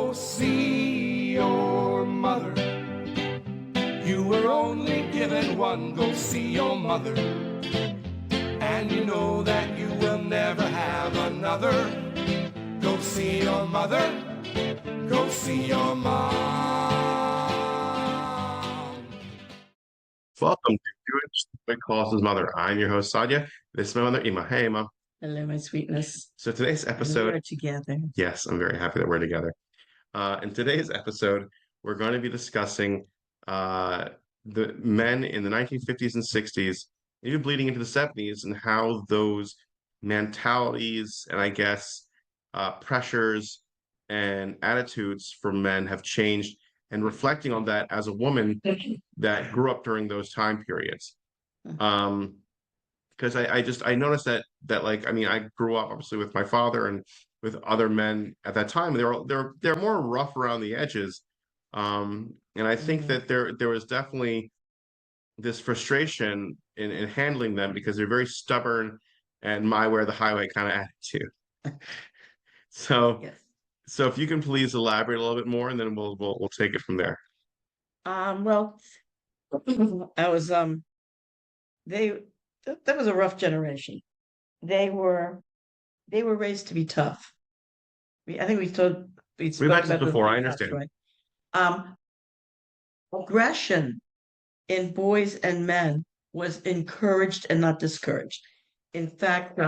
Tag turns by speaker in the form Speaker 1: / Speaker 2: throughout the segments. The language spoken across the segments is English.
Speaker 1: Go see your mother. You were only given one. Go see your mother. And you know that you will never have another. Go see your mother. Go see your mom.
Speaker 2: Welcome to Jewish Stoic Calls His Mother. I'm your host, Sadia. This is my mother, Ima. Hey, Ima.
Speaker 3: Hello, my sweetness.
Speaker 2: So today's episode...
Speaker 3: We're together.
Speaker 2: Yes, I'm very happy that we're together. In today's episode, we're going to be discussing the men in the 1950s and 60s, even bleeding into the 70s, and how those mentalities and, I guess, pressures and attitudes for men have changed, and reflecting on that as a woman that grew up during those time periods. Because I noticed that like, I mean, I grew up obviously with my father and with other men at that time. They're more rough around the edges. And I think that there was definitely this frustration in handling them because they're very stubborn and my way or the highway kind of attitude. So
Speaker 3: Yes.
Speaker 2: So if you can please elaborate a little bit more, and then we'll take it from there.
Speaker 3: Well, I was that was a rough generation. They were raised to be tough. I think we spoke
Speaker 2: We've mentioned
Speaker 3: about
Speaker 2: this before. I
Speaker 3: that's
Speaker 2: understand.
Speaker 3: right. Aggression in boys and men was encouraged and not discouraged. In fact,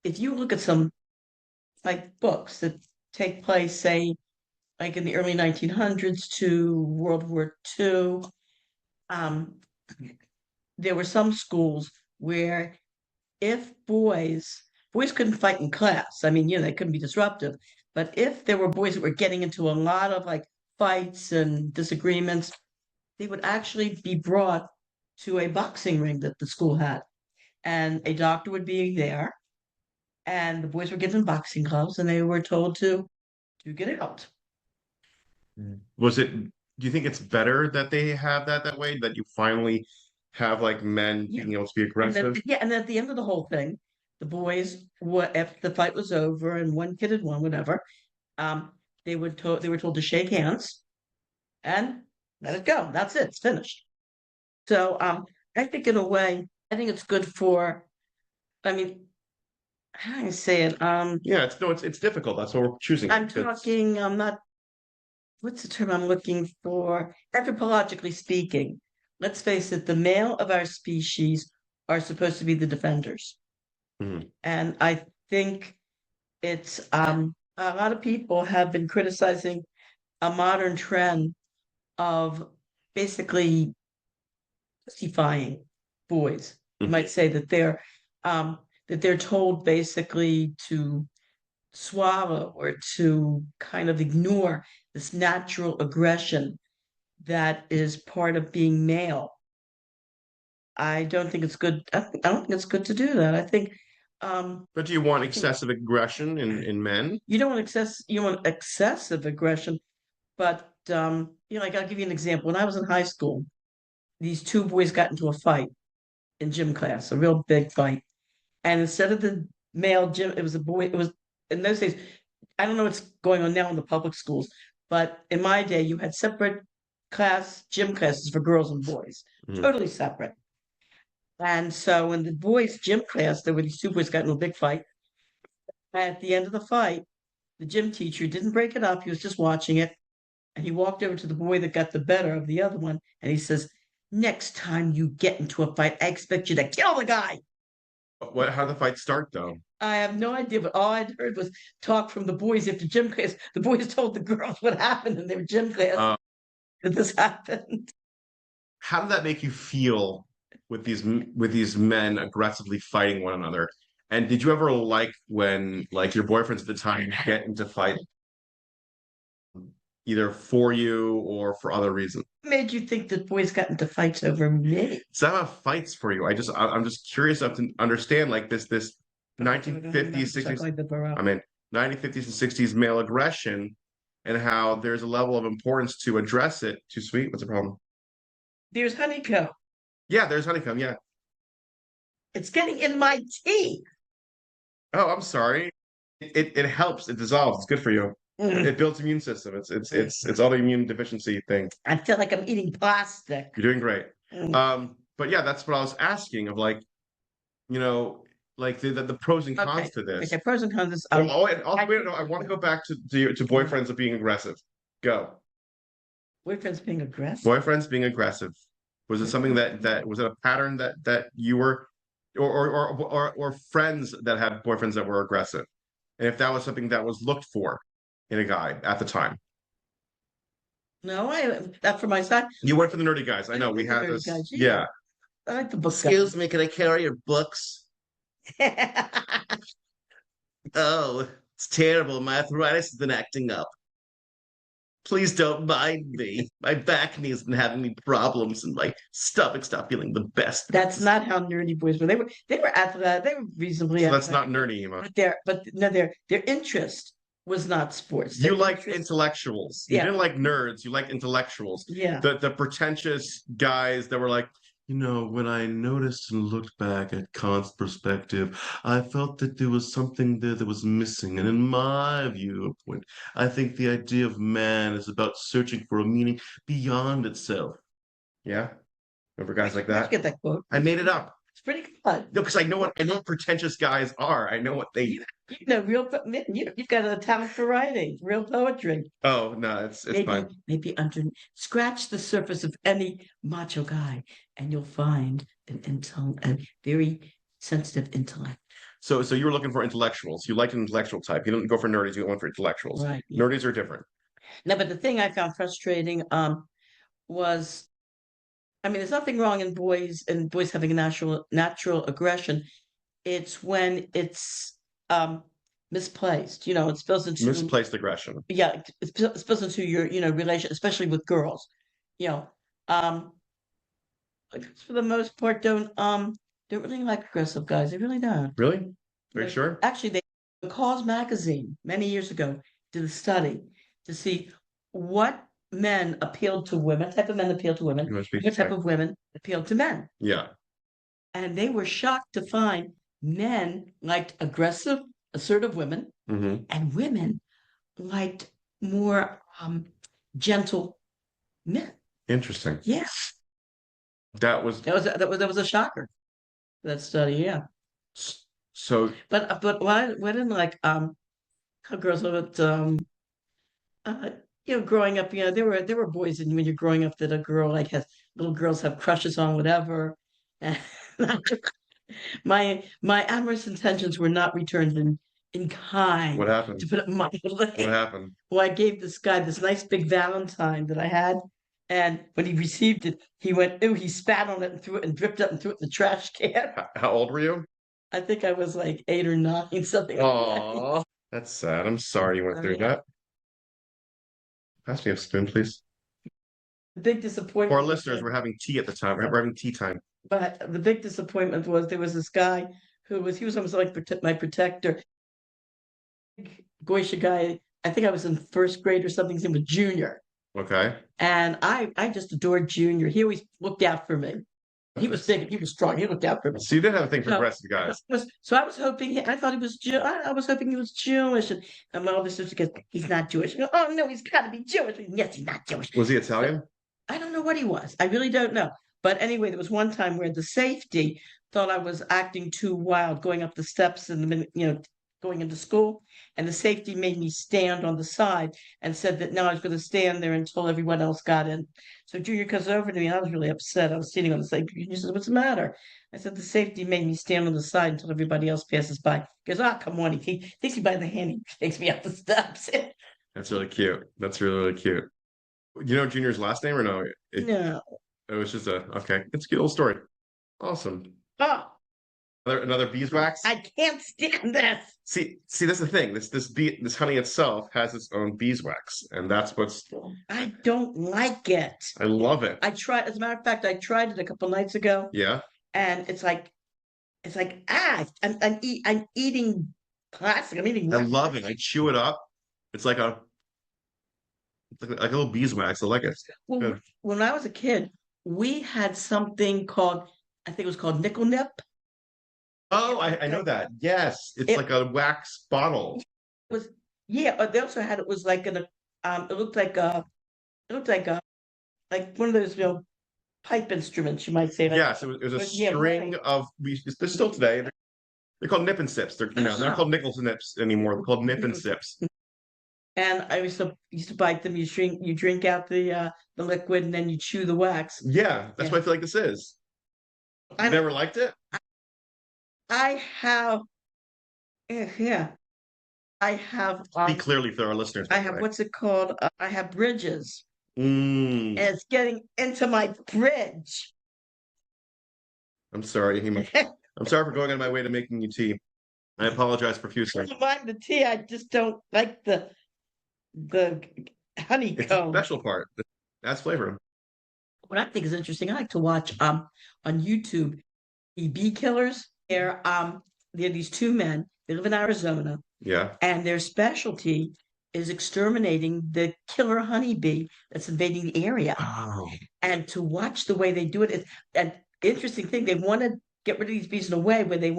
Speaker 3: if you look at some like books that take place, say, like in the early 1900s to World War II, there were some schools where if boys couldn't fight in class, I mean, they couldn't be disruptive, but if there were boys that were getting into a lot of like fights and disagreements, they would actually be brought to a boxing ring that the school had, and a doctor would be there, and the boys were given boxing gloves, and they were told to get out.
Speaker 2: Do you think it's better that they have that way, that you finally have like men being able to be aggressive?
Speaker 3: And at the end of the whole thing, the boys, if the fight was over and one kid had won, whatever, they were told to shake hands and let it go. That's it. It's finished. So I think in a way, I think it's good for, I mean, how do I say it?
Speaker 2: Yeah, it's difficult. That's what we're choosing.
Speaker 3: I'm not, what's the term I'm looking for? Anthropologically speaking, let's face it, the male of our species are supposed to be the defenders.
Speaker 2: Mhm.
Speaker 3: And I think it's a lot of people have been criticizing a modern trend of basically justifying boys. You might say that they're told basically to swallow or to kind of ignore this natural aggression that is part of being male. I don't think it's good. I don't think it's good to do that. I think.
Speaker 2: But do you want excessive aggression in men?
Speaker 3: You don't want you want excessive aggression, but like I'll give you an example. When I was in high school, these two boys got into a fight in gym class, a real big fight. And instead of the male gym, it was a boy. It was in those days. I don't know what's going on now in the public schools, but in my day, you had separate gym classes for girls and boys, totally separate. And so in the boys' gym class, there were these two boys got into a big fight. At the end of the fight, the gym teacher didn't break it up. He was just watching it. And he walked over to the boy that got the better of the other one. And he says, "Next time you get into a fight, I expect you to kill the guy."
Speaker 2: How did the fight start, though?
Speaker 3: I have no idea, but all I'd heard was talk from the boys after gym class. The boys told the girls what happened in their gym class that this happened.
Speaker 2: How did that make you feel with these men aggressively fighting one another? And did you ever like when like your boyfriends at the time get into fight either for you or for other reasons?
Speaker 3: What made you think that boys got into fights over me?
Speaker 2: It's not about fights for you. I'm just curious enough to understand like this 1950s, 60s. I mean 1950s and 60s male aggression and how there's a level of importance to address it. Too sweet? What's the problem?
Speaker 3: There's honeycomb.
Speaker 2: Yeah, there's honeycomb. Yeah.
Speaker 3: It's getting in my teeth.
Speaker 2: Oh, I'm sorry. It helps. It dissolves. It's good for you. It builds immune system. It's autoimmune deficiency thing.
Speaker 3: I feel like I'm eating plastic.
Speaker 2: You're doing great.
Speaker 3: Mm.
Speaker 2: But yeah, that's what I was asking of like, like the pros and cons to this.
Speaker 3: Okay, pros and cons.
Speaker 2: Wait, no, I want to go back to boyfriends of being aggressive. Go.
Speaker 3: Boyfriends being aggressive.
Speaker 2: Boyfriends being aggressive. Was it something that was it a pattern that you were, or friends that had boyfriends that were aggressive, and if that was something that was looked for in a guy at the time?
Speaker 3: No, that for my side.
Speaker 2: You went for the nerdy guys. I know we had this.
Speaker 3: Guys,
Speaker 2: yeah.
Speaker 3: I like the book.
Speaker 2: Excuse me, can I carry your books? Oh, it's terrible. My arthritis has been acting up. Please don't mind me. My back knee's been having me problems, and my stomach stopped feeling the best.
Speaker 3: That's not how nerdy boys were. They were athletic. They were reasonably.
Speaker 2: So that's not nerdy, Emma.
Speaker 3: Their interest was not sports.
Speaker 2: You liked intellectuals. You didn't like nerds. You liked intellectuals.
Speaker 3: Yeah.
Speaker 2: The pretentious guys that were like, when I noticed and looked back at Kant's perspective, I felt that there was something there that was missing. And in my viewpoint, I think the idea of man is about searching for a meaning beyond itself. Yeah? Remember guys like that?
Speaker 3: Get that quote.
Speaker 2: I made it up.
Speaker 3: It's pretty good.
Speaker 2: No, because I know what pretentious guys are. I know what they.
Speaker 3: Real. You've got a talent for writing, real poetry.
Speaker 2: Oh no, it's fine.
Speaker 3: Maybe scratch the surface of any macho guy, and you'll find a very sensitive intellect.
Speaker 2: So you were looking for intellectuals. You liked an intellectual type. You didn't go for nerds. You went for intellectuals.
Speaker 3: Right.
Speaker 2: Nerdies are different.
Speaker 3: No, but the thing I found frustrating was, there's nothing wrong in boys having a natural aggression. It's when it's misplaced. It spills into
Speaker 2: misplaced aggression.
Speaker 3: Yeah, it spills into your relation, especially with girls. For the most part, don't really like aggressive guys. They really don't.
Speaker 2: Really? Are you sure?
Speaker 3: Actually, Cause magazine many years ago did a study to see what men appealed to women, what type of men appealed to women, what type of women appealed to men.
Speaker 2: Yeah.
Speaker 3: And they were shocked to find men liked aggressive, assertive women, and women liked more gentle men.
Speaker 2: Interesting.
Speaker 3: Yeah.
Speaker 2: That was
Speaker 3: a shocker. That study, yeah.
Speaker 2: So,
Speaker 3: but what I didn't like how girls live at growing up, there were boys, and when you're growing up, that a girl little girls have crushes on whatever. And my amorous intentions were not returned in kind.
Speaker 2: What happened?
Speaker 3: To put it mildly.
Speaker 2: What happened?
Speaker 3: Well, I gave this guy this nice big Valentine that I had, and when he received it, he went, "Ooh!" He spat on it and threw it and dripped it and threw it in the trash can.
Speaker 2: How old were you?
Speaker 3: I think I was like 8 or 9, something like that.
Speaker 2: Oh, that's sad. I'm sorry you went through that. Pass me a spoon, please.
Speaker 3: The big disappointment.
Speaker 2: For our listeners, we're having tea at the time. We're having tea time.
Speaker 3: But the big disappointment was there was this guy he was almost like my protector. Goyish guy. I think I was in first grade or something. His name was Junior.
Speaker 2: Okay.
Speaker 3: And I just adored Junior. He always looked out for me. He was big. He was strong. He looked out for me.
Speaker 2: So you did have a thing for aggressive guys.
Speaker 3: So I was hoping. I thought he was I was hoping he was Jewish. And my older sister goes, "He's not Jewish." I go, "Oh no, he's got to be Jewish." Yes, he's not Jewish.
Speaker 2: Was he Italian?
Speaker 3: I don't know what he was. I really don't know. But anyway, there was one time where the safety thought I was acting too wild, going up the steps and going into school, and the safety made me stand on the side and said that no, I was going to stand there until everyone else got in. So Junior comes over to me, and I was really upset. I was sitting on the side. He said, "What's the matter?" I said, "The safety made me stand on the side until everybody else passes by." He goes, "Ah, come on." He takes me by the hand. He takes me up the steps.
Speaker 2: That's really cute. That's really, really cute. You know Junior's last name or no?
Speaker 3: No.
Speaker 2: It was just okay. It's a cute little story. Awesome.
Speaker 3: Oh.
Speaker 2: Another beeswax?
Speaker 3: I can't stand this.
Speaker 2: See, that's the thing. This honey itself has its own beeswax, and that's what's.
Speaker 3: I don't like it.
Speaker 2: I love it.
Speaker 3: I tried. As a matter of fact, I tried it a couple nights ago.
Speaker 2: Yeah.
Speaker 3: And it's like I'm eating plastic. I'm eating.
Speaker 2: I love it. I chew it up. It's like a little beeswax. I like it.
Speaker 3: Well, when I was a kid, we had something called, I think it was called nickel nip.
Speaker 2: Oh, I know that. Yes. It's like a wax bottle.
Speaker 3: Yeah, but they also had it was like it looked like like one of those pipe instruments, you might say, like,
Speaker 2: Yes, it was a
Speaker 3: but yeah,
Speaker 2: string
Speaker 3: right.
Speaker 2: of they're still today. They're called nip and sips. They're not called nickels and nips anymore. They're called nip and sips.
Speaker 3: And I used to bite them. You drink out the liquid, and then you chew the wax.
Speaker 2: Yeah, that's
Speaker 3: Yeah,
Speaker 2: what I feel like this is.
Speaker 3: I
Speaker 2: You never liked it?
Speaker 3: I have yeah, I have
Speaker 2: Speak clearly for our listeners,
Speaker 3: I
Speaker 2: by the
Speaker 3: have
Speaker 2: way.
Speaker 3: what's it called? I have bridges,
Speaker 2: Mm,
Speaker 3: and it's getting into my bridge.
Speaker 2: I'm sorry, Hema. I'm sorry for going out of my way to making you tea. I apologize
Speaker 3: I
Speaker 2: profusely.
Speaker 3: don't mind the tea. I just don't like the
Speaker 2: It's a
Speaker 3: honeycomb.
Speaker 2: special part. That's flavor.
Speaker 3: What I think is interesting, I like to watch on YouTube the bee killers. They're these two men. They live in Arizona,
Speaker 2: Yeah.
Speaker 3: and their specialty is exterminating the killer honeybee that's invading the area.
Speaker 2: Oh.
Speaker 3: And to watch the way they do it is an interesting thing. They want to get rid of these bees in a way where they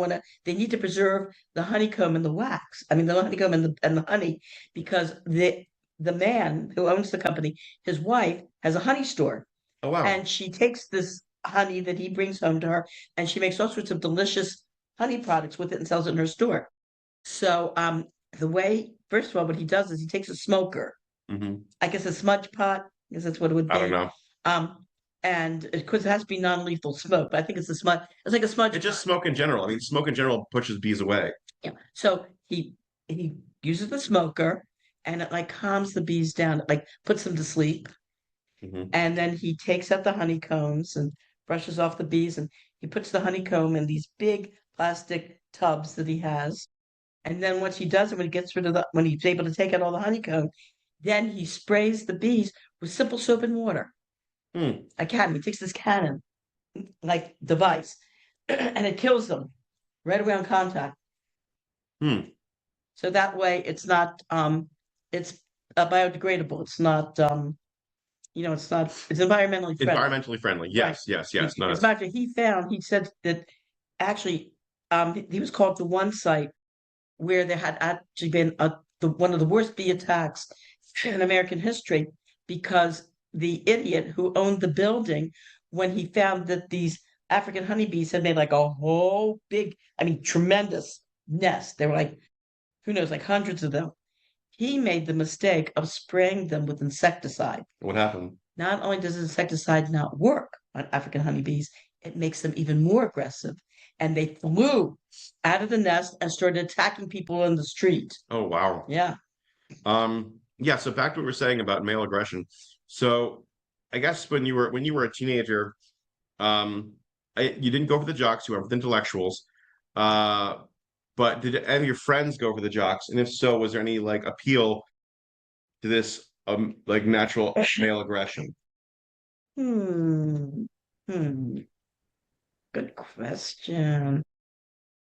Speaker 3: need to preserve the honeycomb and the wax. I mean, the honeycomb and the honey, because the man who owns the company, his wife has a honey store,
Speaker 2: Oh wow.
Speaker 3: and she takes this honey that he brings home to her, and she makes all sorts of delicious honey products with it and sells it in her store. So the way, first of all, what he does is he takes a smoker,
Speaker 2: Hmm.
Speaker 3: I guess a smudge pot, because that's what it would
Speaker 2: I don't
Speaker 3: be.
Speaker 2: know.
Speaker 3: Um, and because it has to be non-lethal smoke, but I think it's a smudge. It's like a smudge
Speaker 2: It's just
Speaker 3: pot.
Speaker 2: smoke in general. I mean, smoke in general pushes bees away.
Speaker 3: Yeah. So he uses the smoker, and it like calms the bees down. It like puts them to sleep.
Speaker 2: Hmm.
Speaker 3: And then he takes out the honeycombs and brushes off the bees, and he puts the honeycomb in these big plastic tubs that he has. And then once he does it, when he's able to take out all the honeycomb, then he sprays the bees with simple soap and water.
Speaker 2: Hmm.
Speaker 3: A cannon. He takes this cannon like device, and it kills them right away on contact.
Speaker 2: Hmm.
Speaker 3: So that way, it's biodegradable. It's not it's environmentally friendly.
Speaker 2: Environmentally friendly.
Speaker 3: Right.
Speaker 2: Yes, yes, yes. No,
Speaker 3: As a matter of fact, he said that actually, he was called to one site where there had actually been one of the worst bee attacks in American history, because the idiot who owned the building, when he found that these African honeybees had made like a whole big, I mean, tremendous nest. They were like, who knows, like hundreds of them. He made the mistake of spraying them with insecticide.
Speaker 2: what happened?
Speaker 3: Not only does insecticide not work on African honeybees, it makes them even more aggressive. And they flew out of the nest and started attacking people in the street.
Speaker 2: Oh wow.
Speaker 3: Yeah.
Speaker 2: Yeah, so back to what we were saying about male aggression. So I guess when you were a teenager, you didn't go for the jocks, you went for the intellectuals. Uh, but did any of your friends go for the jocks? And if so, was there any like appeal to this like natural male aggression?
Speaker 3: Hmm. Hmm. Good question.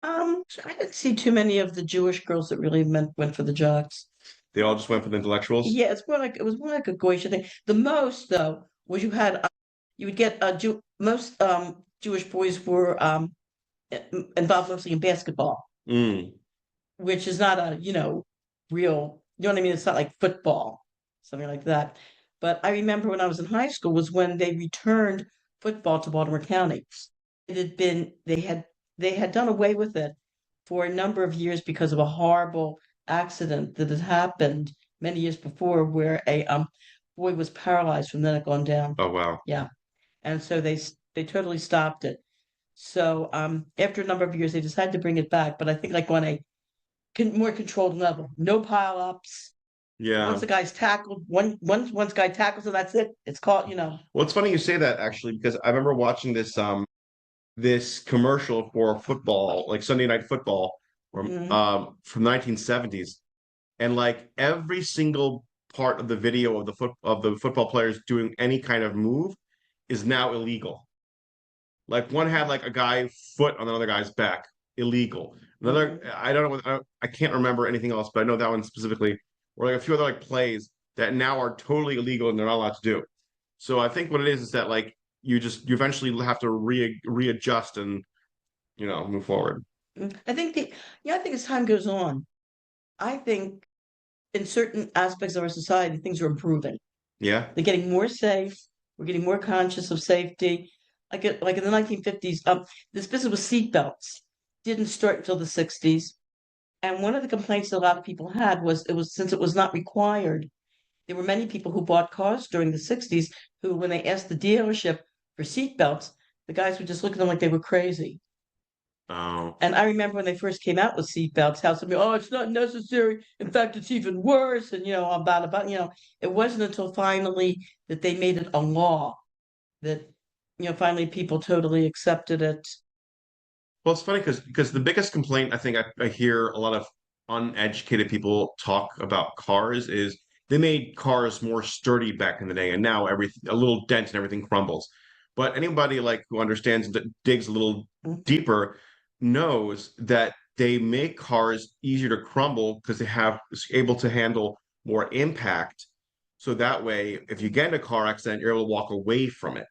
Speaker 3: I didn't see too many of the Jewish girls that really went for the jocks.
Speaker 2: They all just went for the intellectuals?
Speaker 3: Yeah, it was more like a Goyish thing. The most though was you would get most Jewish boys were involved mostly in basketball,
Speaker 2: Mm,
Speaker 3: which is not a real, you know what I mean? It's not like football, something like that. But I remember when I was in high school was when they returned football to Baltimore County. It had been they had done away with it for a number of years because of a horrible accident that had happened many years before, where a boy was paralyzed from the neck on down.
Speaker 2: oh wow.
Speaker 3: Yeah, and so they totally stopped it. So after a number of years, they decided to bring it back, but I think like on a more controlled level, no pile-ups. Once
Speaker 2: Yeah.
Speaker 3: the guy's tackled, once guy tackles him, that's it. It's called.
Speaker 2: Well, it's funny you say that actually, because I remember watching this commercial for football, like Sunday Night Football
Speaker 3: Mhm.
Speaker 2: from 1970s. And like every single part of the video of the football players doing any kind of move is now illegal. Like one had like a guy foot on another guy's back, illegal. Another,
Speaker 3: Mhm.
Speaker 2: I don't know, I can't remember anything else, but I know that one specifically, or like a few other like plays that now are totally illegal and they're not allowed to do. So I think what it is that like you eventually have to readjust and move forward.
Speaker 3: I think I think as time goes on, I think in certain aspects of our society, things are improving.
Speaker 2: Yeah.
Speaker 3: They're getting more safe. We're getting more conscious of safety. Like in the 1950s, this business with seatbelts didn't start until the 60s. And one of the complaints that a lot of people had was since it was not required, there were many people who bought cars during the 60s who, when they asked the dealership for seatbelts, the guys would just look at them like they were crazy.
Speaker 2: Oh.
Speaker 3: And I remember when they first came out with seatbelts, how somebody, oh, it's not necessary. In fact, it's even worse. And, it wasn't until finally that they made it a law that, finally people totally accepted it.
Speaker 2: Well, it's funny because the biggest complaint I think I hear a lot of uneducated people talk about cars is they made cars more sturdy back in the day, and now everything a little dent and everything crumbles. But anybody like who understands and digs a little deeper knows that they make cars easier to crumble because they have able to handle more impact. So that way, if you get in a car accident, you're able to walk away from it.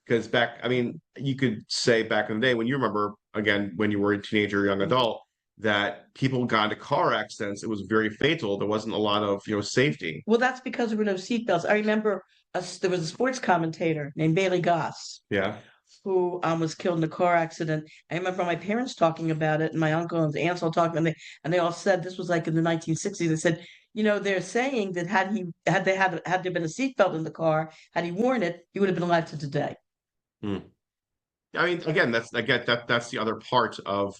Speaker 2: Because I mean, you could say back in the day when you remember, again, when you were a teenager or young adult, that people got into car accidents, it was very fatal. There wasn't a lot of, safety.
Speaker 3: Well, that's because there were no seatbelts. I remember there was a sports commentator named Bailey Goss.
Speaker 2: Yeah.
Speaker 3: Who was killed in a car accident. I remember my parents talking about it, and my uncle and aunts all talking, and they all said this was like in the 1960s. They said, they're saying that had there been a seatbelt in the car, had he worn it, he would have been alive to today.
Speaker 2: Hmm. I mean, again, I get that's the other part of,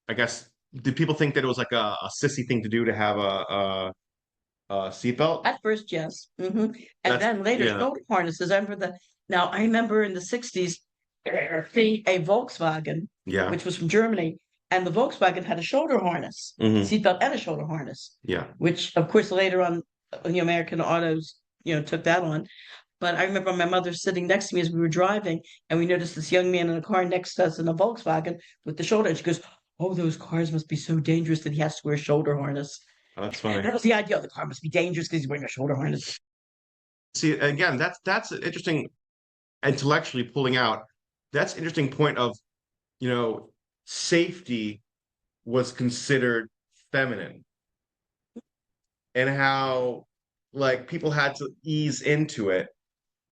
Speaker 2: I guess, did people think that it was like a sissy thing to do to have a seatbelt?
Speaker 3: At first, yes. And then later, shoulder harnesses. I remember in the 60s, a Volkswagen,
Speaker 2: Yeah.
Speaker 3: which was from Germany, and the Volkswagen had a shoulder harness, seatbelt and a shoulder harness.
Speaker 2: Yeah.
Speaker 3: Which, of course, later on, American autos, took that on. But I remember my mother sitting next to me as we were driving, and we noticed this young man in a car next to us in a Volkswagen with the shoulder. And she goes, "Oh, those cars must be so dangerous that he has to wear a shoulder harness."
Speaker 2: Oh, that's funny.
Speaker 3: That was the idea. The car must be dangerous because he's wearing a shoulder harness.
Speaker 2: See, again, that's an interesting intellectually pulling out. That's an interesting point of, safety was considered feminine and how like people had to ease into it.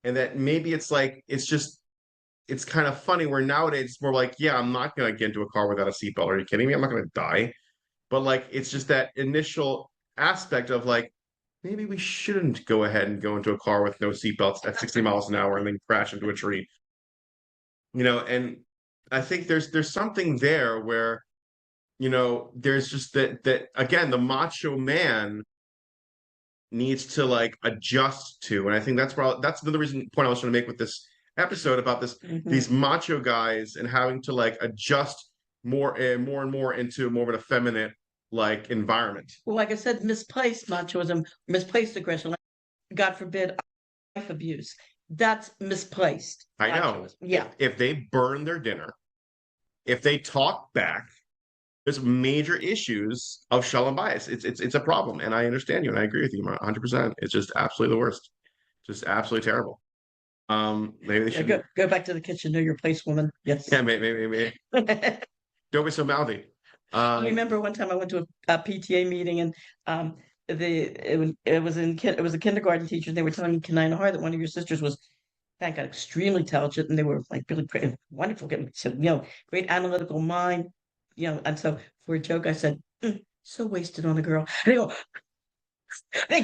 Speaker 2: And that maybe it's like it's kind of funny where nowadays it's more like, yeah, I'm not gonna get into a car without a seatbelt. Are you kidding me? I'm not gonna die. But like it's just that initial aspect of like maybe we shouldn't go ahead and go into a car with no seatbelts at 60 miles an hour and then crash into a tree. And I think there's something there where, there's just that again, the macho man needs to like adjust to. And I think that's the reason point I was trying to make with this episode about these macho guys and having to like adjust more and more into more of an effeminate like environment.
Speaker 3: Well, like I said, misplaced machoism, misplaced aggression, like, God forbid, life abuse. That's misplaced.
Speaker 2: I know.
Speaker 3: Machoism. Yeah.
Speaker 2: If they burn their dinner, if they talk back, there's major issues of shell and bias. It's a problem, and I understand you, and I agree with you 100%. It's just absolutely the worst, just absolutely terrible. Maybe they should
Speaker 3: go back to the kitchen. Know your place, woman. Yes.
Speaker 2: Yeah, maybe. Don't be so mouthy.
Speaker 3: I remember one time I went to a PTA meeting, and it was a kindergarten teacher. And they were telling me, Kanina Hart, that one of your sisters was, thank God, extremely intelligent, and they were like really great, wonderful, great analytical mind, And so for a joke, I said, "So wasted on a girl." And they go, "They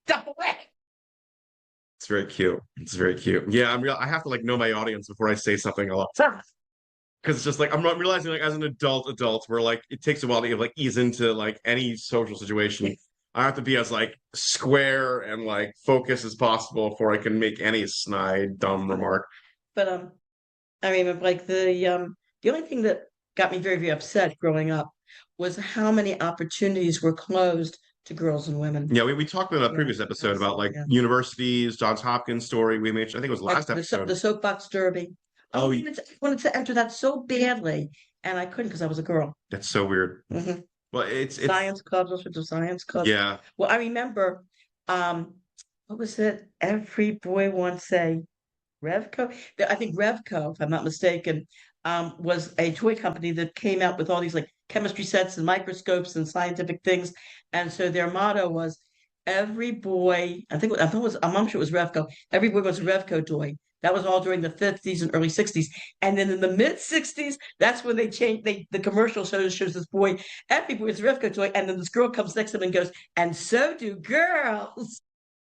Speaker 3: stop away."
Speaker 2: It's very cute. It's very cute. Yeah, I have to like know my audience before I say something a lot. Because it's just like I'm not realizing like as an adult where like it takes a while to like ease into like any social situation. I have to be as like square and like focused as possible before I can make any snide dumb remark.
Speaker 3: But I mean, like the only thing that got me very, very upset growing up was how many opportunities were closed to girls and women.
Speaker 2: Yeah, we talked in a previous episode about like universities, Johns Hopkins story we mentioned. I think it was last episode.
Speaker 3: The soapbox derby.
Speaker 2: Oh,
Speaker 3: I wanted to enter that so badly, and I couldn't because I was a girl.
Speaker 2: That's so weird. Well, it's
Speaker 3: science clubs, all sorts of science clubs.
Speaker 2: Yeah.
Speaker 3: Well, I remember, what was it? Every boy wants a Revco. I think Revco, if I'm not mistaken, was a toy company that came out with all these like chemistry sets and microscopes and scientific things. And so their motto was, every boy, I'm sure it was Revco. Every boy was a Revco toy. That was all during the 50s and early 60s. And then in the mid 60s, that's when they changed the commercial shows this boy, every boy is a Revco toy, and then this girl comes next to him and goes, and so do girls.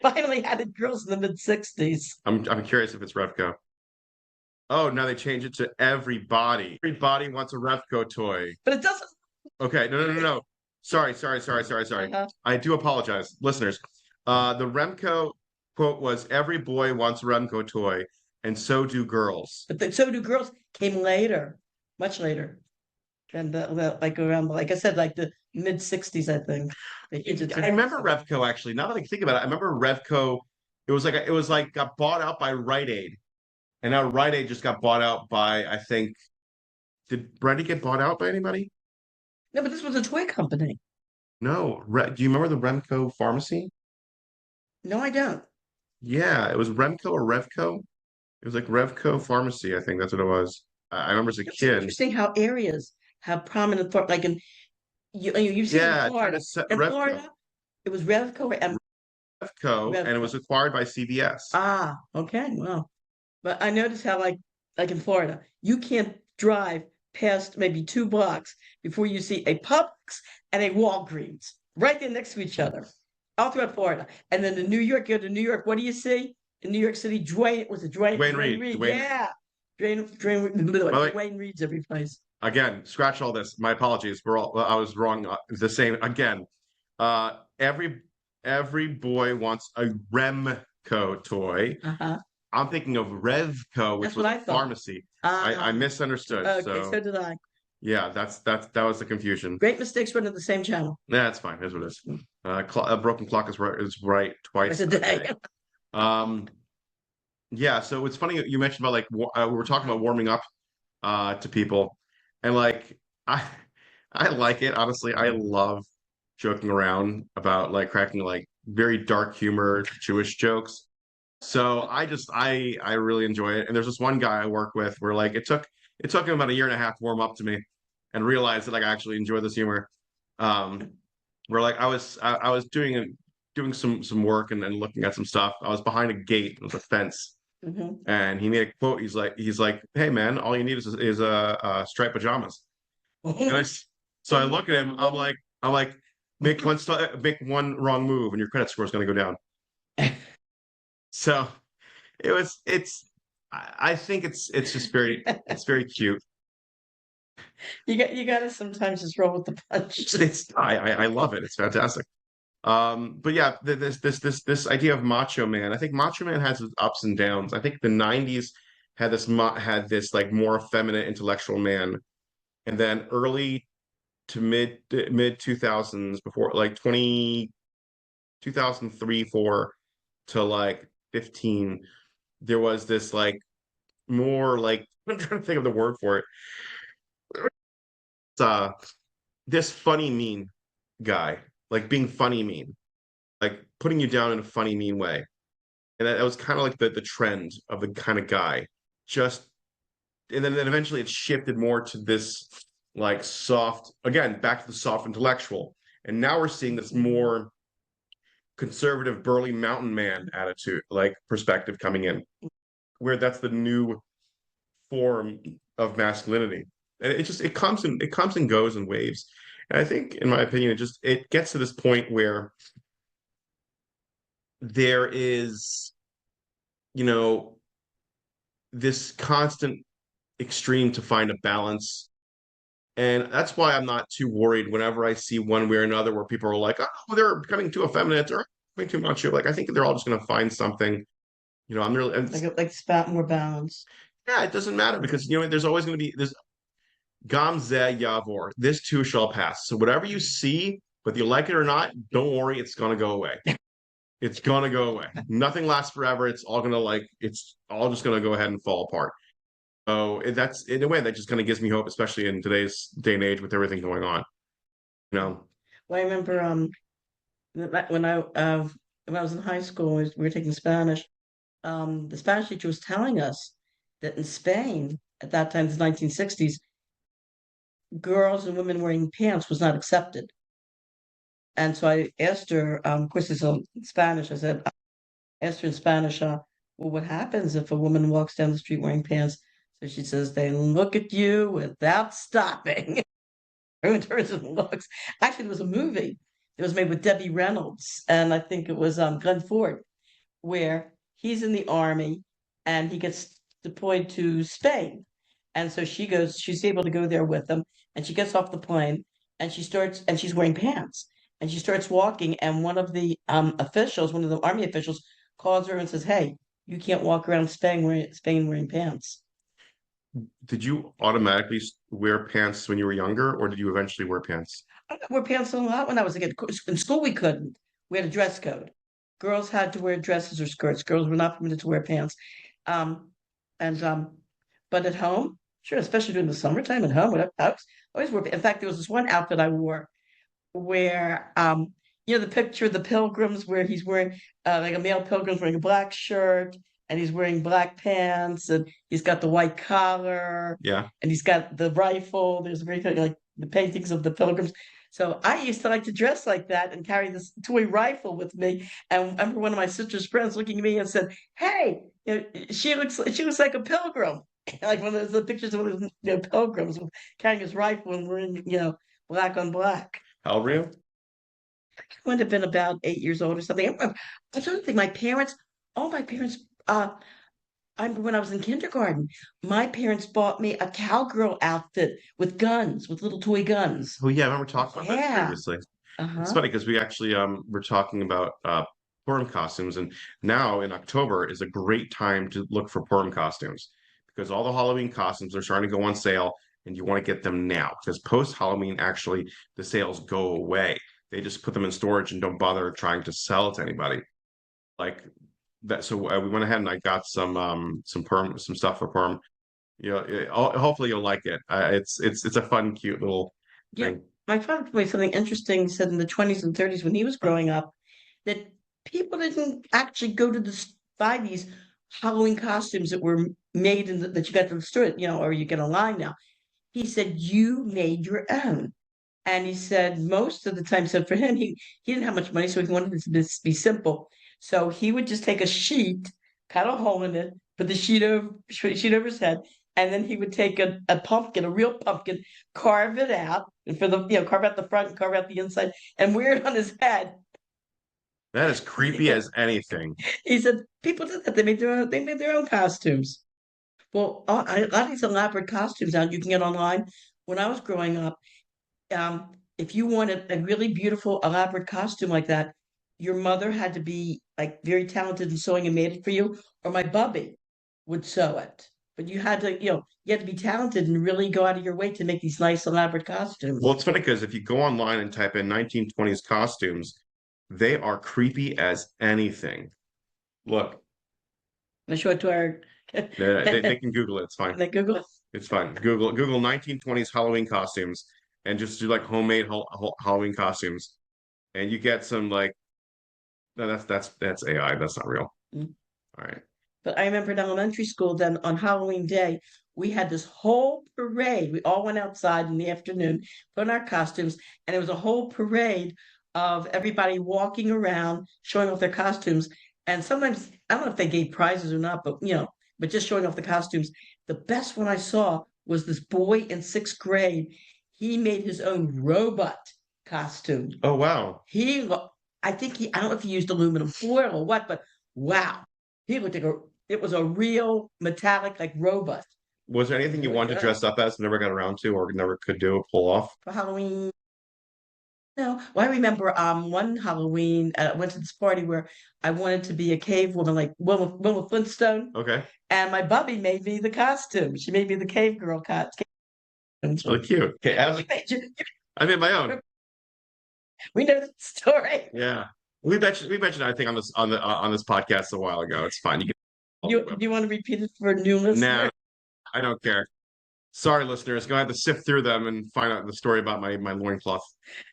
Speaker 3: Finally had it girls in the mid 60s.
Speaker 2: I'm curious if it's Revco. Oh, now they change it to everybody. Everybody wants a Revco toy.
Speaker 3: But it doesn't.
Speaker 2: Okay, no. Sorry. I do apologize, listeners. The Remco quote was, "Every boy wants a Remco toy, and so do girls."
Speaker 3: But so do girls came later, much later. And like around, like I said, like the mid 60s, I think.
Speaker 2: I remember Revco actually. Now that I think about it, I remember Revco. It was like got bought out by Rite Aid, and now Rite Aid just got bought out by, I think. Did Rite Aid get bought out by anybody?
Speaker 3: No, but this was a toy company.
Speaker 2: No. Do you remember the Remco pharmacy?
Speaker 3: No, I don't.
Speaker 2: Yeah, it was Remco or Revco. It was like Revco Pharmacy, I think that's what it was. I remember as a
Speaker 3: It's
Speaker 2: kid.
Speaker 3: interesting how areas have prominent like you've seen it
Speaker 2: Yeah,
Speaker 3: in Florida. In
Speaker 2: Revco.
Speaker 3: Florida, it was Revco and
Speaker 2: Revco, and it was
Speaker 3: Revco.
Speaker 2: acquired by CVS.
Speaker 3: Ah, okay, well. But I noticed how like in Florida, you can't drive past maybe 2 blocks before you see a Publix and a Walgreens right there next to each other, all throughout Florida. And then in New York, you go to New York, what do you see? In New York City,
Speaker 2: Dwayne Reed.
Speaker 3: Reed? Yeah. Dwayne Reed's every place.
Speaker 2: Again, scratch all this. My apologies. I was wrong. The same again. Uh, every every boy wants a Remco toy.
Speaker 3: Uh-huh.
Speaker 2: I'm thinking of Revco, which
Speaker 3: That's
Speaker 2: was
Speaker 3: what I
Speaker 2: a
Speaker 3: thought.
Speaker 2: pharmacy. I misunderstood.
Speaker 3: Okay,
Speaker 2: So
Speaker 3: so did I.
Speaker 2: yeah, that was the confusion.
Speaker 3: Great mistakes run at the same channel.
Speaker 2: That's fine. Here's what it is. A broken clock is right twice
Speaker 3: Twice a day.
Speaker 2: Um, yeah. So it's funny you mentioned about like we were talking about warming up to people, and like I I like it honestly. I love joking around about like cracking like very dark humor Jewish jokes. So I really enjoy it. And there's this one guy I work with where like it took him about a year and a half to warm up to me and realize that like I actually enjoy this humor. Um, where like I was doing some work and looking at some stuff. I was behind a gate, it was a fence,
Speaker 3: Mhm.
Speaker 2: and he made a quote. He's like, "Hey man, all you need is striped pajamas." And so I look at him. I'm like, make one wrong move and your credit score is going to go down. So I think it's just very cute.
Speaker 3: You got to sometimes just roll with the punch.
Speaker 2: I love it. It's fantastic. But yeah, this idea of Macho Man. I think Macho Man has its ups and downs. I think the '90s had this like more effeminate intellectual man, and then early to mid 2000s, before like 2003 4 to like 15, there was this like more like I'm trying to think of the word for it. It's, this funny mean guy, like being funny mean, like putting you down in a funny mean way. And that was kind of like the trend of the kind of guy. Just and then eventually it shifted more to this like soft, again, back to the soft intellectual. And now we're seeing this more conservative burly mountain man attitude, like perspective coming in, where that's the new form of masculinity. And it comes and goes in waves. And I think, in my opinion, it gets to this point where there is, you know, this constant extreme to find a balance. And that's why I'm not too worried whenever I see one way or another where people are like, oh, they're becoming too effeminate or becoming too macho. Like I think they're all just going to find something. I'm really
Speaker 3: Like spat more balance.
Speaker 2: yeah. It doesn't matter because there's always going to be this Gamze Yavor. This too shall pass. So whatever you see, whether you like it or not, don't worry, it's going to go away. It's going to go away. Nothing lasts forever. It's all just going to go ahead and fall apart. So that's in a way that just kind of gives me hope, especially in today's day and age with everything going on. You know.
Speaker 3: Well, I remember when I was in high school, we were taking Spanish. The Spanish teacher was telling us that in Spain at that time, the 1960s, girls and women wearing pants was not accepted. And so I asked her, of course, it's in Spanish. Asked her in Spanish, well, what happens if a woman walks down the street wearing pants? So she says, they look at you without stopping. In terms of looks. Actually, there was a movie that was made with Debbie Reynolds, and I think it was Glenn Ford, where he's in the army and he gets deployed to Spain. And so she's able to go there with him, and she gets off the plane and she's wearing pants. And she starts walking, and one of the officials, one of the army officials, calls her and says, hey, you can't walk around Spain wearing pants.
Speaker 2: Did you automatically wear pants when you were younger, or did you eventually wear pants?
Speaker 3: I wore pants a lot when I was a kid. In school, we couldn't. We had a dress code. Girls had to wear dresses or skirts. Girls were not permitted to wear pants. Um, and but at home, sure, especially during the summertime at home, I always wore. In fact, there was this one outfit I wore where the picture of the pilgrims where he's wearing like a male pilgrim's wearing a black shirt and he's wearing black pants and he's got the white collar
Speaker 2: Yeah.
Speaker 3: and he's got the rifle. There's very like the paintings of the pilgrims. So I used to like to dress like that and carry this toy rifle with me. And I remember one of my sister's friends looking at me and said, "Hey, she looks like a pilgrim." Like one of those pictures of one of those pilgrims carrying his rifle and wearing black on black.
Speaker 2: How old were you?
Speaker 3: I would have been about 8 years old or something. I don't think all my parents, when I was in kindergarten, my parents bought me a cowgirl outfit with guns, with little toy guns.
Speaker 2: Oh yeah, I remember talking about that previously. It's
Speaker 3: Uh-huh.
Speaker 2: funny because we actually were talking about Purim costumes, and now in October is a great time to look for Purim costumes because all the Halloween costumes are starting to go on sale, and you want to get them now because post Halloween, actually, the sales go away. They just put them in storage and don't bother trying to sell it to anybody. Like that. So we went ahead and I got some Purim, some stuff for Purim. Hopefully you'll like it. It's a fun, cute little
Speaker 3: Yeah,
Speaker 2: thing.
Speaker 3: my father told me something interesting. He said in the 20s and 30s when he was growing up that people didn't actually go to buy these Halloween costumes that were made that you got to the store, or you get online now. He said you made your own. And he said most of the time, so for him, he didn't have much money, so he wanted it to be simple. So he would just take a sheet, cut a hole in it, put the sheet over his head, and then he would take a pumpkin, a real pumpkin, carve it out, and carve out the front and carve out the inside, and wear it on his head.
Speaker 2: That is creepy as anything.
Speaker 3: He said people did that. They made their own costumes. Well, a lot of these elaborate costumes now you can get online. When I was growing up, if you wanted a really beautiful, elaborate costume like that, your mother had to be like very talented in sewing and made it for you, or my bubby would sew it. But you had to, you had to be talented and really go out of your way to make these nice, elaborate costumes.
Speaker 2: Well, it's funny because if you go online and type in 1920s costumes, they are creepy as anything. Look,
Speaker 3: I show it to our.
Speaker 2: they can Google it. It's fine.
Speaker 3: They Google it.
Speaker 2: It's fine. Google 1920s Halloween costumes and just do like homemade Halloween costumes, and you get some like. No, that's AI. That's not real.
Speaker 3: Mm.
Speaker 2: All right.
Speaker 3: But I remember in elementary school, then on Halloween day, we had this whole parade. We all went outside in the afternoon, put on our costumes, and it was a whole parade of everybody walking around, showing off their costumes. And sometimes, I don't know if they gave prizes or not, but just showing off the costumes. The best one I saw was this boy in sixth grade. He made his own robot costume.
Speaker 2: Oh, wow.
Speaker 3: I don't know if he used aluminum foil or what, but wow. He looked like it was a real metallic, like robot.
Speaker 2: Was there anything you wanted to dress up as, never got around to, or never could do, pull off?
Speaker 3: For Halloween? No. Well, I remember one Halloween, I went to this party where I wanted to be a cave woman, like Wilma Flintstone.
Speaker 2: Okay.
Speaker 3: And my bubby made me the costume. She made me the cave girl costume.
Speaker 2: It's really cute. Okay, I made my own.
Speaker 3: We know the story.
Speaker 2: Yeah. We mentioned I think on this podcast a while ago. It's fine.
Speaker 3: Do you want to repeat it for new listeners?
Speaker 2: Nah, I don't care. Sorry, listeners. Gonna have to sift through them and find out the story about my loincloth.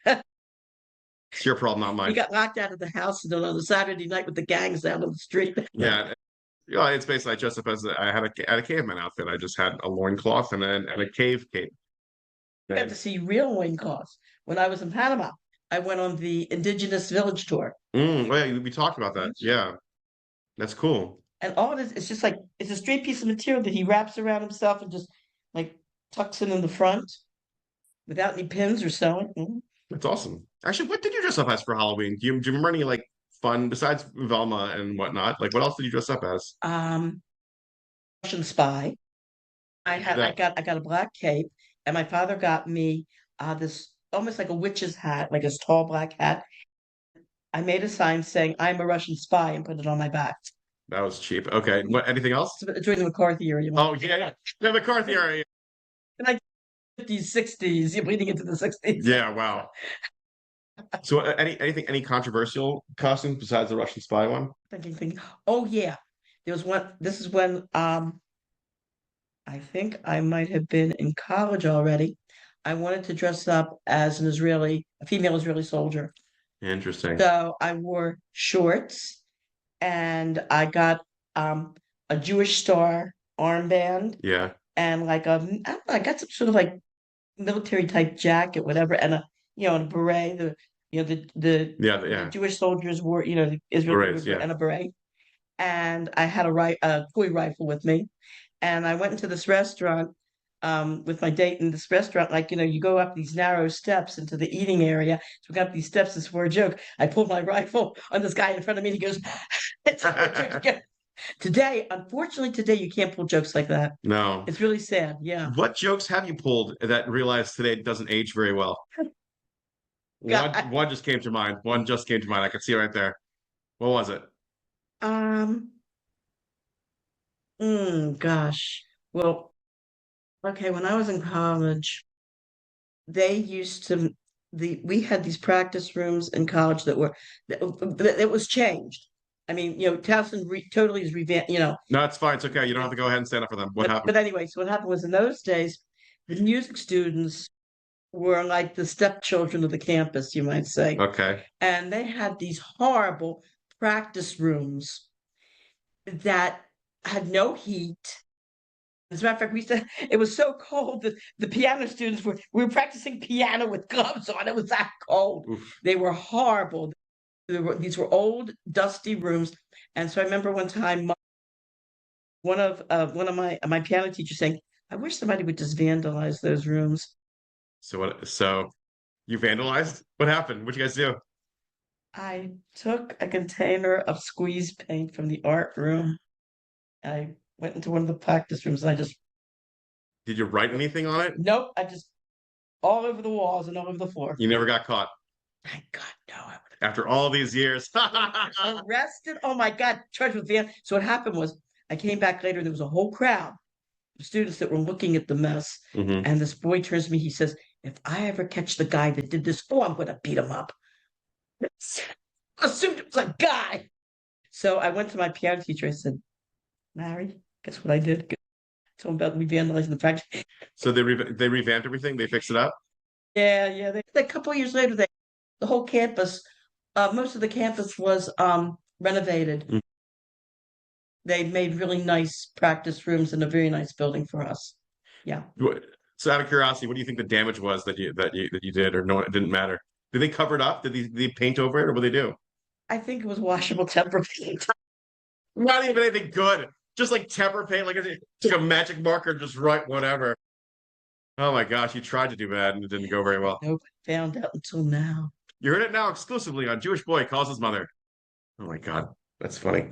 Speaker 2: It's your problem, not mine.
Speaker 3: You got locked out of the house on the Saturday night with the gangs out on the street.
Speaker 2: Yeah. It's basically I dressed up as I had a caveman outfit. I just had a loincloth and a cave cape.
Speaker 3: I got to see real loincloths when I was in Panama. I went on the Indigenous Village tour.
Speaker 2: Well, yeah, we talked about that. Yeah, that's cool.
Speaker 3: And all it is, it's just like it's a straight piece of material that he wraps around himself and just like tucks it in the front without any pins or sewing.
Speaker 2: That's awesome. Actually, what did you dress up as for Halloween? Do you remember any like fun besides Velma and whatnot? Like, what else did you dress up as?
Speaker 3: Um, Russian spy.
Speaker 2: That
Speaker 3: I got a black cape, and my father got me this almost like a witch's hat, like this tall black hat. I made a sign saying "I'm a Russian spy" and put it on my back.
Speaker 2: that was cheap. Okay. What? Anything else?
Speaker 3: During the McCarthy era, you know,
Speaker 2: Oh yeah, yeah. The McCarthy area.
Speaker 3: in like 50s, 60s, you're bleeding into the 60s.
Speaker 2: Yeah. Wow. So, any controversial costumes besides the Russian spy one?
Speaker 3: Thinking, oh yeah, there was one. This is when I think I might have been in college already. I wanted to dress up as a female Israeli soldier.
Speaker 2: Interesting.
Speaker 3: So I wore shorts and I got a Jewish star armband
Speaker 2: Yeah.
Speaker 3: and like I don't know, I got some sort of like military type jacket, whatever, and a beret.
Speaker 2: Yeah.
Speaker 3: The
Speaker 2: Yeah.
Speaker 3: Jewish soldiers wore, the Israeli
Speaker 2: Berets. Yeah.
Speaker 3: and a beret. And I had a toy rifle with me. And I went into this restaurant with my date in this restaurant. Like, you go up these narrow steps into the eating area. So we got up these steps. This for a joke. I pulled my rifle on this guy in front of me, and he goes, "It's for a joke again." Unfortunately, you can't pull jokes like that.
Speaker 2: No.
Speaker 3: It's really sad. Yeah.
Speaker 2: What jokes have you pulled that realized today doesn't age very well?
Speaker 3: God.
Speaker 2: One just came to mind. One just came to mind. I could see it right there. What was it?
Speaker 3: Um, gosh. Well, okay, when I was in college, they used to we had these practice rooms in college that it was changed. I mean, Towson totally is revamped,
Speaker 2: No, it's fine. It's okay. You don't have to go ahead and stand up for them. What happened?
Speaker 3: but anyway, so what happened was in those days, the music students were like the stepchildren of the campus, you might say.
Speaker 2: Okay.
Speaker 3: And they had these horrible practice rooms that had no heat. As a matter of fact, it was so cold that the piano students we were practicing piano with gloves on. It was that cold.
Speaker 2: Oof.
Speaker 3: They were horrible. These were old, dusty rooms. And so I remember one time one of my piano teachers saying, "I wish somebody would just vandalize those rooms."
Speaker 2: So what? So you vandalized? What happened? What'd you guys do?
Speaker 3: I took a container of squeeze paint from the art room. I went into one of the practice rooms and I just,
Speaker 2: Did you write anything on it?
Speaker 3: nope, I just all over the walls and all over the floor.
Speaker 2: You never got caught
Speaker 3: Thank God, no, I would
Speaker 2: after all these years.
Speaker 3: have arrested. Oh my God, charged with van. So what happened was I came back later, there was a whole crowd of students that were looking at the mess.
Speaker 2: Mhm.
Speaker 3: And this boy turns to me, he says, "If I ever catch the guy that did this, oh, I'm gonna beat him up." Assumed it was a guy. So I went to my piano teacher. I said, "Larry, guess what I did?" Told him about me vandalizing the practice.
Speaker 2: So they revamped everything. They fixed it up.
Speaker 3: Yeah, yeah. A couple of years later, the whole campus, most of the campus was renovated.
Speaker 2: Mm.
Speaker 3: They made really nice practice rooms in a very nice building for us. Yeah.
Speaker 2: So out of curiosity, what do you think the damage was that you did, or no, it didn't matter? Did they cover it up? Did they paint over it, or what did they do?
Speaker 3: I think it was washable temper paint.
Speaker 2: Not even anything good. Just like temper paint, like a magic marker, just write whatever. Oh my gosh, you tried to do bad and it didn't go very well.
Speaker 3: Nope. Found out until now.
Speaker 2: You heard it now exclusively on Jewish Boy Calls His Mother. Oh my God, that's funny.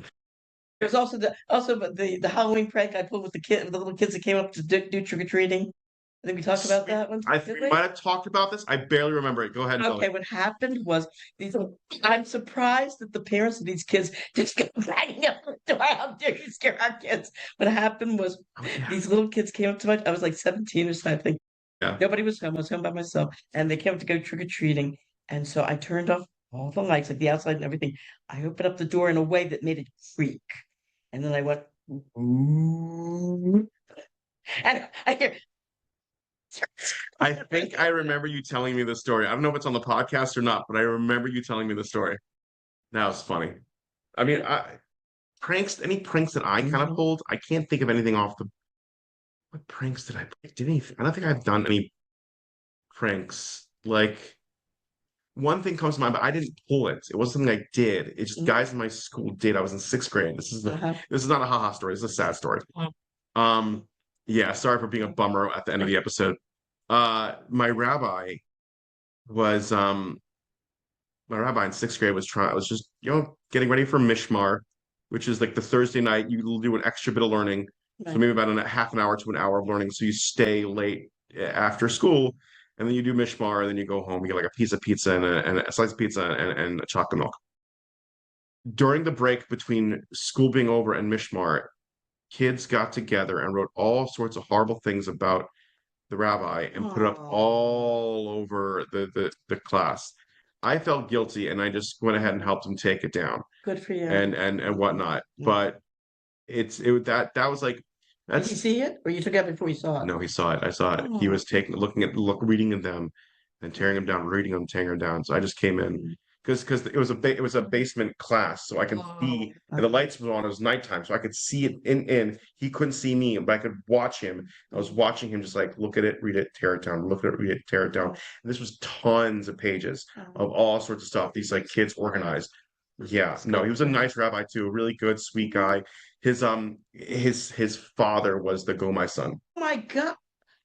Speaker 3: There's also the Halloween prank I pulled with the little kids that came up to do trick or treating. I think we talked about that one.
Speaker 2: I
Speaker 3: Did
Speaker 2: think
Speaker 3: we?
Speaker 2: we might have talked about this. I barely remember it. Go ahead and tell
Speaker 3: Okay,
Speaker 2: me.
Speaker 3: what happened was I'm surprised that the parents of these kids just go banging up the door. How dare you scare our kids? What happened was
Speaker 2: Oh, yeah.
Speaker 3: these little kids came up to I was like 17 or something.
Speaker 2: Yeah.
Speaker 3: Nobody was home. I was home by myself. And they came up to go trick or treating. And so I turned off all the lights, like the outside and everything. I opened up the door in a way that made it creak. And then I went, ooh. And I hear,
Speaker 2: I think I remember you telling me the story. I don't know if it's on the podcast or not, but I remember you telling me the story. That was funny. I mean, any pranks that I kind of pulled, I can't think of anything off the. What pranks did I play? I don't think I've done any pranks. Like, one thing comes to mind, but I didn't pull it. It wasn't something I did. It's just
Speaker 3: Mhm.
Speaker 2: guys in my school did. I was in sixth grade.
Speaker 3: Uh-huh.
Speaker 2: This is not a haha story. This is a sad story.
Speaker 3: Oh.
Speaker 2: Yeah, sorry for being a bummer at the end of the episode. My rabbi was my rabbi in sixth grade was just, getting ready for Mishmar, which is like the Thursday night. You do an extra bit of learning. So
Speaker 3: Right.
Speaker 2: maybe about a half an hour to an hour of learning. So you stay late after school, and then you do Mishmar, and then you go home. You get like a piece of pizza and a slice of pizza and a chocolate milk. During the break between school being over and Mishmar, kids got together and wrote all sorts of horrible things about the rabbi and put it up
Speaker 3: Oh,
Speaker 2: all over the class. I felt guilty, and I just went ahead and helped him take it down
Speaker 3: good for you.
Speaker 2: and whatnot.
Speaker 3: Mhm.
Speaker 2: But that was like
Speaker 3: Did you
Speaker 2: that's
Speaker 3: see it, or you took it before you saw it?
Speaker 2: no, he saw it. I saw it. He
Speaker 3: Oh.
Speaker 2: was reading of them, and tearing them down, reading them, tearing them down. So I just came in
Speaker 3: Mhm.
Speaker 2: because it was a basement class, so I can see, and the
Speaker 3: Okay.
Speaker 2: lights were on. It was nighttime, so I could see it in. He couldn't see me, but I could watch him. I was watching him just like look at it, read it, tear it down, look at it, read it, tear it down. And this was tons of pages
Speaker 3: Oh,
Speaker 2: of all sorts of stuff. These like kids organized. Yeah, no, he was a nice rabbi too, a really good, sweet guy. His father was the Go My Son.
Speaker 3: oh my God.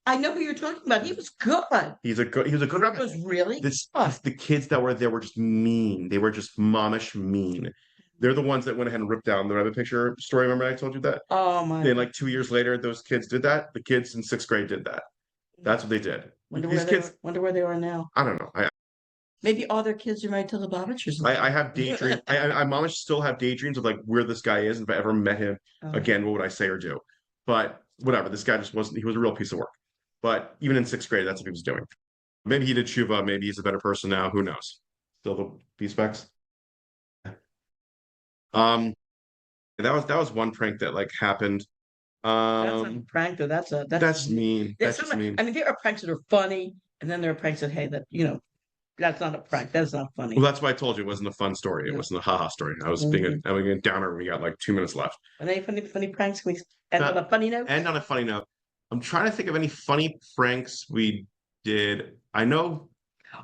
Speaker 3: I know who you're talking about. He was good.
Speaker 2: He was a good
Speaker 3: He
Speaker 2: rabbi.
Speaker 3: was really good.
Speaker 2: The kids that were there were just mean. They were just momish mean. They're the ones that went ahead and ripped down the rabbit picture story. Remember I told you that?
Speaker 3: Oh my
Speaker 2: Then
Speaker 3: God.
Speaker 2: like 2 years later, those kids did that. The kids in sixth grade did that. That's what they did. These kids,
Speaker 3: Wonder where they are now.
Speaker 2: I don't know.
Speaker 3: Maybe all their kids are married to Lubavitch or
Speaker 2: I
Speaker 3: something.
Speaker 2: have daydream. I momish still have daydreams of like where this guy is. And if I ever met him
Speaker 3: Oh,
Speaker 2: again, what would I say or do? But whatever. This guy just wasn't. He was a real piece of work. But even in sixth grade, that's what he was doing. Maybe he did tshuva. Maybe he's a better person now. Who knows? Still the B specs. Um, that was one prank that like happened.
Speaker 3: that's not a prank, though.
Speaker 2: That's mean.
Speaker 3: There's
Speaker 2: That's
Speaker 3: some,
Speaker 2: just mean.
Speaker 3: I mean, there are pranks that are funny, and then there are pranks that, hey, that's not a prank. That's not
Speaker 2: Well,
Speaker 3: funny.
Speaker 2: that's why I told you it wasn't a fun story. It
Speaker 3: Yeah.
Speaker 2: wasn't a haha story.
Speaker 3: Mhm.
Speaker 2: I was being a downer. We got like 2 minutes left.
Speaker 3: Are they funny pranks? Can we end on
Speaker 2: That
Speaker 3: a funny note?
Speaker 2: and on a funny note, I'm trying to think of any funny pranks we did. I know.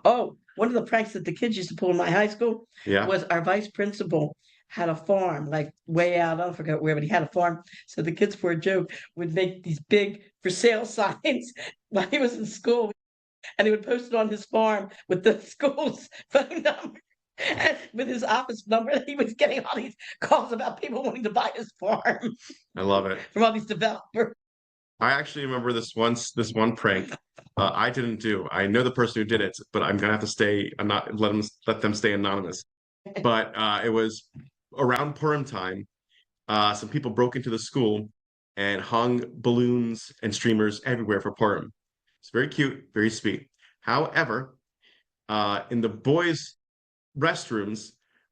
Speaker 3: Oh, one of the pranks that the kids used to pull in my high school
Speaker 2: Yeah.
Speaker 3: was our vice principal had a farm, like way out, I don't forget where, but he had a farm. So the kids, for a joke, would make these big for sale signs while he was in school, and he would post it on his farm with the school's phone number. And with his office number, he was getting all these calls about people wanting to buy his farm
Speaker 2: I love it.
Speaker 3: from all these developers.
Speaker 2: I actually remember this one prank. I didn't do. I know the person who did it, but I'm gonna have to stay. I'm not let them stay anonymous. But it was around Purim time. Some people broke into the school and hung balloons and streamers everywhere for Purim. It's very cute, very sweet. However, in the boys' restrooms,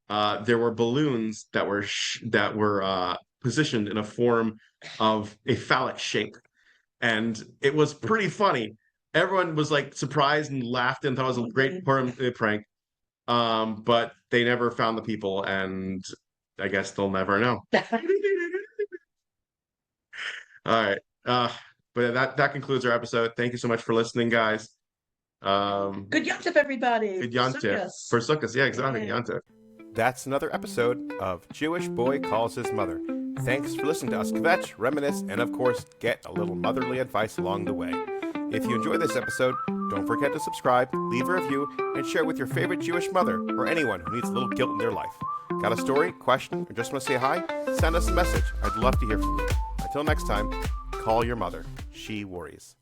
Speaker 2: there were balloons that were positioned in a form of a phallic shape, and it was pretty funny. Everyone was like surprised and laughed and thought it was a great Purim prank. But they never found the people, and I guess they'll never know. All right. But that concludes our episode. Thank you so much for listening, guys.
Speaker 3: Good Yontif, everybody.
Speaker 2: Good Yontif. For Sukkot. Yeah, exactly.
Speaker 3: Yeah.
Speaker 2: Yontif.
Speaker 4: That's another episode of Jewish Boy Calls His Mother. Thanks for listening to us kvetch, reminisce, and of course, get a little motherly advice along the way. If you enjoyed this episode, don't forget to subscribe, leave a review, and share with your favorite Jewish mother or anyone who needs a little guilt in their life. Got a story, question, or just want to say hi? Send us a message. I'd love to hear from you. Until next time, call your mother. She worries.